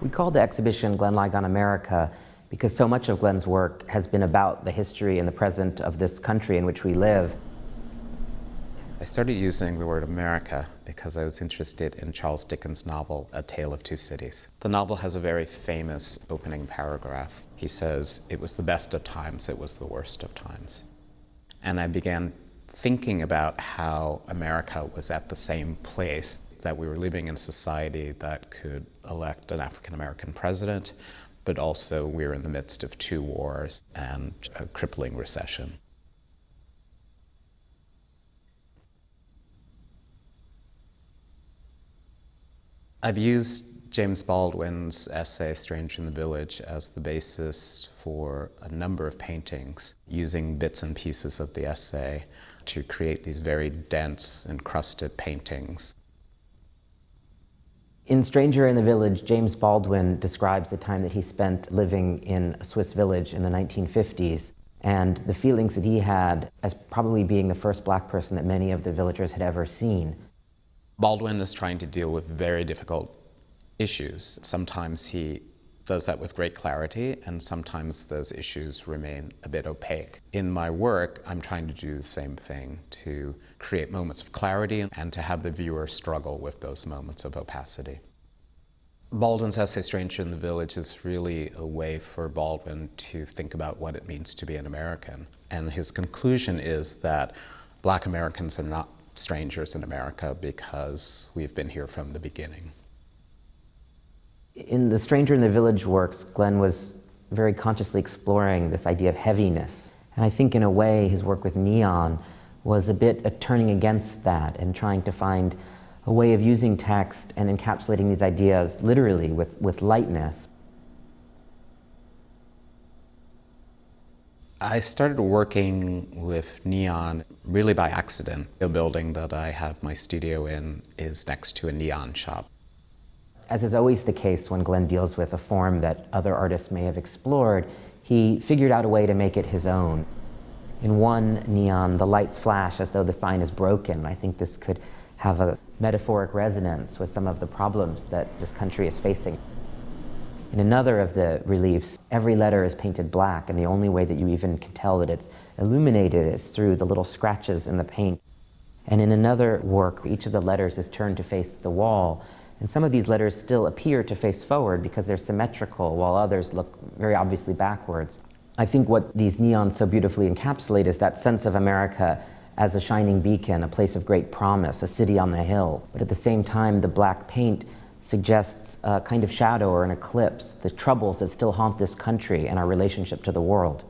We called the exhibition Glenn Ligon America because so much of Glenn's work has been about the history and the present of this country in which we live. I started using the word America because I was interested in Charles Dickens' novel, A Tale of Two Cities. The novel has a very famous opening paragraph. He says, "It was the best of times, it was the worst of times." And I began thinking about how America was at the same place, that we were living in a society that could elect an African-American president, but also we were in the midst of two wars and a crippling recession. I've used James Baldwin's essay, Stranger in the Village, as the basis for a number of paintings, using bits and pieces of the essay to create these very dense, encrusted paintings. In Stranger in the Village, James Baldwin describes the time that he spent living in a Swiss village in the 1950s and the feelings that he had as probably being the first black person that many of the villagers had ever seen. Baldwin is trying to deal with very difficult issues. Sometimes he does that with great clarity, and sometimes those issues remain a bit opaque. In my work, I'm trying to do the same thing, to create moments of clarity and to have the viewer struggle with those moments of opacity. Baldwin's essay, Stranger in the Village, is really a way for Baldwin to think about what it means to be an American. And his conclusion is that Black Americans are not strangers in America because we've been here from the beginning. In the Stranger in the Village works, Glenn was very consciously exploring this idea of heaviness. And I think in a way his work with neon was a bit a turning against that and trying to find a way of using text and encapsulating these ideas literally with lightness. I started working with neon really by accident. The building that I have my studio in is next to a neon shop. As is always the case when Glenn deals with a form that other artists may have explored, he figured out a way to make it his own. In one neon, the lights flash as though the sign is broken. I think this could have a metaphoric resonance with some of the problems that this country is facing. In another of the reliefs, every letter is painted black, and the only way that you even can tell that it's illuminated is through the little scratches in the paint. And in another work, each of the letters is turned to face the wall, and some of these letters still appear to face forward because they're symmetrical, while others look very obviously backwards. I think what these neons so beautifully encapsulate is that sense of America as a shining beacon, a place of great promise, a city on the hill. But at the same time, the black paint suggests a kind of shadow or an eclipse, the troubles that still haunt this country and our relationship to the world.